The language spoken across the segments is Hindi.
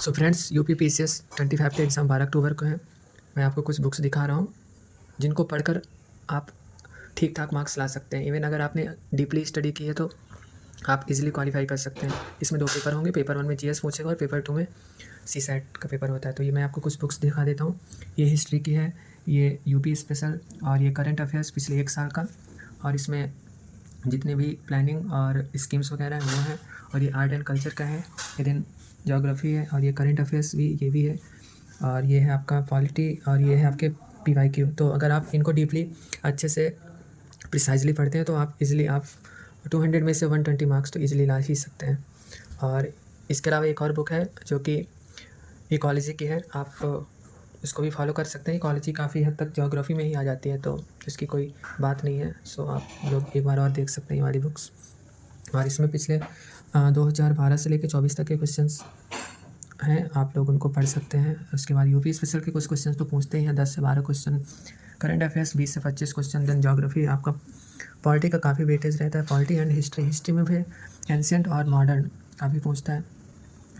सो फ्रेंड्स, यूपी पीसीएस 25 के एग्ज़ाम 12 अक्टूबर को है। मैं आपको कुछ बुक्स दिखा रहा हूँ जिनको पढ़कर आप ठीक ठाक मार्क्स ला सकते हैं। इवन अगर आपने डीपली स्टडी की है तो आप इजीली क्वालिफाई कर सकते हैं। इसमें 2 पेपर होंगे। पेपर 1 में जीएस पूछेगा और पेपर 2 में सीसैट का पेपर होता है। तो ये मैं आपको कुछ बुक्स दिखा देता हूँ। ये हिस्ट्री की है, ये यूपी स्पेशल और ये करंट अफेयर्स पिछले 1 साल का, और इसमें जितने भी प्लानिंग और स्कीम्स वगैरह हैं वो हैं। और ये आर्ट एंड कल्चर का है, हिडन ज्योग्राफी है, और ये करंट अफेयर्स भी ये भी है, और ये है आपका पॉलिटी, और ये है आपके पीवाईक्यू। तो अगर आप इनको डीपली अच्छे से प्रिसाइजली पढ़ते हैं तो आप इजीली 200 में से 120 मार्क्स तो इजीली ला ही सकते हैं। और इसके अलावा एक और बुक है जो कि इकोलॉजी की है। आप इसको भी फॉलो कर सकते हैं। इकोलॉजी काफ़ी हद तक ज्योग्राफी में ही आ जाती है, तो इसकी कोई बात नहीं है। सो आप लोग एक बार और देख सकते हैं ये वाली बुक्स। और इसमें पिछले 2012 से लेकर 24 तक के क्वेश्चंस हैं, आप लोग उनको पढ़ सकते हैं। उसके बाद यूपी स्पेशल के कुछ क्वेश्चंस तो पूछते ही हैं, 10 से 12 क्वेश्चन। करंट अफेयर्स 20 से 25 क्वेश्चन। देन ज्योग्राफी आपका पॉलिटी का काफ़ी वेटेज रहता है। पॉलिटी एंड हिस्ट्री में भी एंशिएंट और मॉडर्न काफ़ी पूछता है।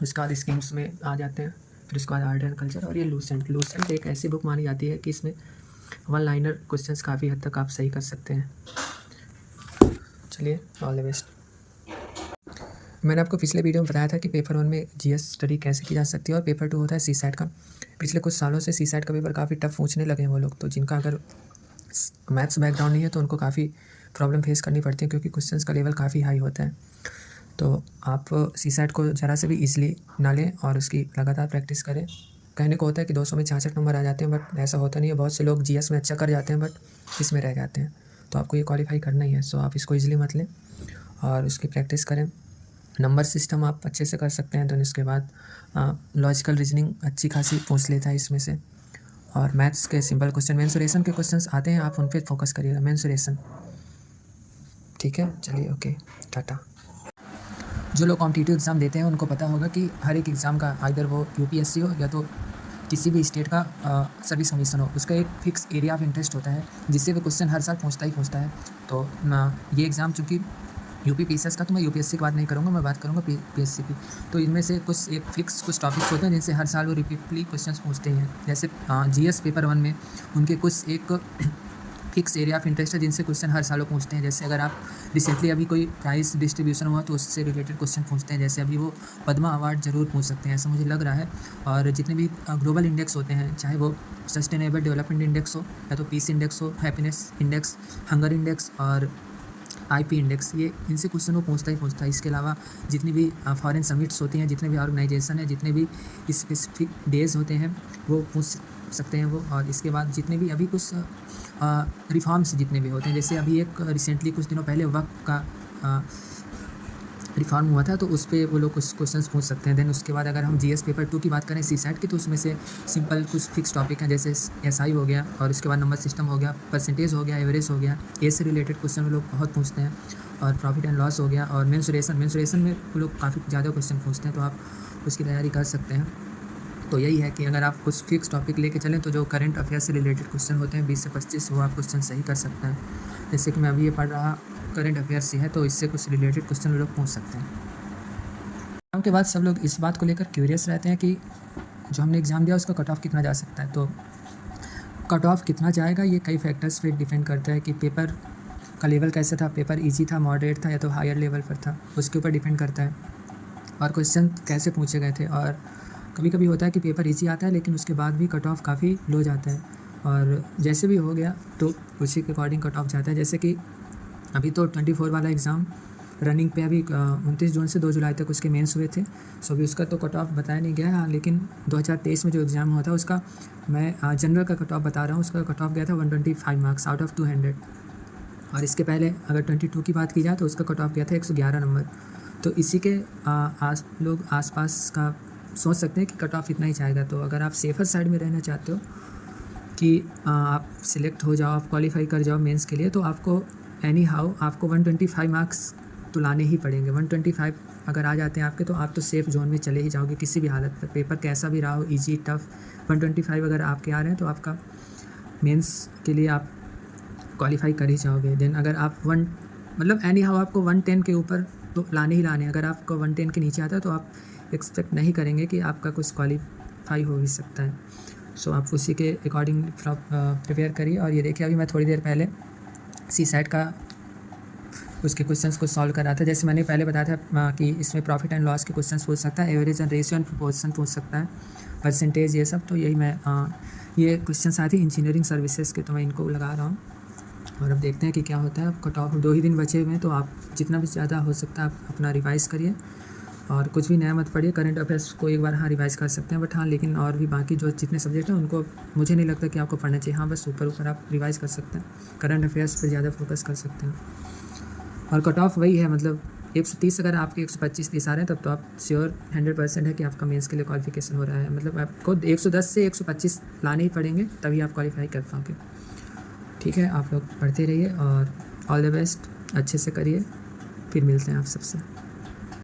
उसके बाद स्कीम्स में आ जाते हैं। फिर उसके बाद आर्ट एंड कल्चर। और ये लूसेंट एक ऐसी बुक मानी जाती है कि इसमें वन लाइनर क्वेश्चंस काफ़ी हद तक आप सही कर सकते हैं। चलिए, ऑल द बेस्ट। मैंने आपको पिछले वीडियो में बताया था कि पेपर 1 में जीएस स्टडी कैसे की जा सकती है, और पेपर 2 होता है सीसैट का। पिछले कुछ सालों से सीसैट का पेपर काफ़ी टफ पूछने लगे हैं वो लोग। तो जिनका अगर मैथ्स बैकग्राउंड नहीं है तो उनको काफ़ी प्रॉब्लम फेस करनी पड़ती है, क्योंकि क्वेश्चंस का लेवल काफ़ी हाई होता है। तो आप सीसैट को ज़रा से भी ईजिली ना लें और उसकी लगातार प्रैक्टिस करें। कहने को होता है कि 200 में 66 नंबर आ जाते हैं, बट ऐसा होता नहीं है। बहुत से लोग जीएस में अच्छा कर जाते हैं बट इसमें रह जाते हैं। तो आपको ये क्वालिफाई करना ही है। सो आप इसको ईजिली मत लें और उसकी प्रैक्टिस करें। नंबर सिस्टम आप अच्छे से कर सकते हैं। तो इसके बाद लॉजिकल रीजनिंग अच्छी खासी पूछ लेता है इसमें से। और मैथ्स के सिंपल क्वेश्चन, मेंसुरेशन के क्वेश्चंस आते हैं, आप उन पे फोकस करिएगा। मेंसुरेशन, ठीक है। चलिए, ओके, टाटा। जो लोग कॉम्पिटिटिव एग्ज़ाम देते हैं उनको पता होगा कि हर एक एग्ज़ाम का, आइदर वो यूपीएससी हो या तो किसी भी स्टेट का सर्विस कमीशन हो, उसका एक फिक्स एरिया ऑफ इंटरेस्ट होता है जिससे वो क्वेश्चन हर साल पूछता है। तो ये एग्ज़ाम चूँकि यूपी पीसीएस का, तो मैं यूपीएससी की बात नहीं करूँगा, मैं बात करूँगा पीएससी की। तो इनमें से कुछ एक फिक्स कुछ टॉपिक्स होते हैं जिनसे हर साल वो रिपीटली क्वेश्चंस पूछते हैं। जैसे जीएस पेपर 1 में उनके कुछ एक फिक्स एरिया ऑफ इंटरेस्ट है जिनसे क्वेश्चन हर साल पूछते हैं। जैसे अगर आप रिसेंटली अभी कोई प्राइज़ डिस्ट्रीब्यूशन हुआ तो उससे रिलेटेड क्वेश्चन पूछते हैं। जैसे अभी वो पद्मा अवार्ड ज़रूर पूछ सकते हैं, ऐसा मुझे लग रहा है। और जितने भी ग्लोबल इंडेक्स होते हैं, चाहे वो सस्टेनेबल डेवलपमेंट इंडेक्स हो या तो पीस इंडेक्स हो, हैप्पीनेस इंडेक्स, हंगर इंडेक्स और आईपी इंडेक्स, ये इनसे क्वेश्चन वो पूछता है। इसके अलावा जितनी भी फॉरेन समिट्स होती हैं, जितने भी ऑर्गेनाइजेशन है, जितने भी स्पेसिफिक डेज़ होते हैं वो पूछ सकते हैं वो। और इसके बाद जितने भी अभी कुछ रिफॉर्म्स जितने भी होते हैं, जैसे अभी एक रिसेंटली कुछ दिनों पहले वक्फ का रिफॉर्म हुआ था, तो उस पर वो लोग कुछ क्वेश्चंस पूछ सकते हैं। देन उसके बाद अगर हम जीएस पेपर 2 की बात करें सीसैट की, तो उसमें से सिंपल कुछ फिक्स टॉपिक हैं, जैसे एसआई हो गया, और उसके बाद नंबर सिस्टम हो गया, परसेंटेज हो गया, एवरेज हो गया। ए से रिलेटेड क्वेश्चन वो लोग बहुत पूछते हैं। और प्रॉफिट एंड लॉस हो गया, और मेंसुरेशन में वो लोग काफ़ी ज़्यादा क्वेश्चन पूछते हैं, तो आप उसकी तैयारी कर सकते हैं। तो यही है कि अगर आप कुछ फिक्स टॉपिक लेके चलें तो जो करंट अफेयर से रिलेटेड क्वेश्चन होते हैं 20 से 25, वो आप क्वेश्चन सही कर सकते हैं। जैसे कि मैं अभी ये पढ़ रहा करंट अफेयर से है, तो इससे कुछ रिलेटेड क्वेश्चन वो लोग पूछ सकते हैं। एग्ज़ाम के बाद सब लोग इस बात को लेकर क्यूरियस रहते हैं कि जो हमने एग्ज़ाम दिया उसका कट ऑफ कितना जा सकता है। तो कट ऑफ कितना जाएगा ये कई फैक्टर्स पे डिपेंड करता है कि पेपर का लेवल कैसे था, पेपर इजी था, मॉडरेट था, या तो हायर लेवल पर था, उसके ऊपर डिपेंड करता है। और क्वेश्चन कैसे पूछे गए थे। और कभी कभी होता है कि पेपर इजी आता है लेकिन उसके बाद भी कट ऑफ काफ़ी लो जाता है, और जैसे भी हो गया तो उसी के अकॉर्डिंग कट ऑफ जाता है। जैसे कि अभी तो 24 वाला एग्ज़ाम रनिंग पे, अभी 29 जून से 2 जुलाई तक उसके मेंस हुए थे। सो अभी उसका तो कट ऑफ बताया नहीं गया है, लेकिन 2023 में जो एग्ज़ाम हुआ था उसका मैं जनरल का कट ऑफ बता रहा हूँ। उसका कट ऑफ गया था 125 मार्क्स आउट ऑफ 200। और इसके पहले अगर 22 की बात की जाए तो उसका कट ऑफ गया था 111 नंबर। तो इसी के लोग आसपास का सोच सकते हैं कि कट ऑफ इतना ही जाएगा। तो अगर आप सेफर साइड में रहना चाहते हो कि आप सिलेक्ट हो जाओ, आप क्वालिफाई कर जाओ मेंस के लिए, तो आपको एनी हाउ आपको 125 मार्क्स तो लाने ही पड़ेंगे। 125 अगर आ जाते हैं आपके, तो आप तो सेफ़ जोन में चले ही जाओगे किसी भी हालत पर। पेपर कैसा भी रहा हो, ईजी टफ, 125 अगर आपके आ रहे हैं तो आपका मेंस के लिए आप क्वालिफाई कर ही जाओगे। देन अगर आप एनी हाउ आपको 110 के ऊपर तो लाने ही लाने। अगर आपको 110 के नीचे आता है तो आप एक्सपेक्ट नहीं करेंगे कि आपका कुछ क्वालिफाई हो ही सकता है। सो आप उसी के अकॉर्डिंग प्रिपेयर करिए। और ये देखिए, अभी मैं थोड़ी देर पहले सीसैट का उसके क्वेश्चंस को सॉल्व कर रहा था। जैसे मैंने पहले बताया था कि इसमें प्रॉफिट एंड लॉस के क्वेश्चंस पूछ सकता है, average and ratio and proportion पूछ सकता है, परसेंटेज, ये सब। तो यही मैं ये क्वेश्चंस आए थे इंजीनियरिंग सर्विसेज के, तो मैं इनको लगा रहा हूँ। और अब देखते हैं कि क्या होता है। अब कट ऑफ 2 ही दिन बचे हुए हैं, तो आप जितना भी ज़्यादा हो सकता है आप अपना रिवाइज़ करिए और कुछ भी नया मत पढ़िए। करंट अफेयर्स को एक बार रिवाइज़ कर सकते हैं, बट लेकिन और भी बाकी जो जितने सब्जेक्ट हैं उनको मुझे नहीं लगता कि आपको पढ़ना चाहिए। बस ऊपर आप रिवाइज़ कर सकते हैं, करंट अफेयर्स पर ज़्यादा फोकस कर सकते हैं। और कट ऑफ वही है, मतलब 130 अगर आपके 125-30 आ रहे हैं, तब तो आप श्योर 100% है कि आपका मेंस के लिए क्वालिफिकेशन हो रहा है। मतलब आपको 110 से 125 लाने ही पड़ेंगे, तभी आप क्वालिफाई कर पाओगे। ठीक है, आप लोग पढ़ते रहिए और ऑल द बेस्ट, अच्छे से करिए। फिर मिलते हैं आप सबसे।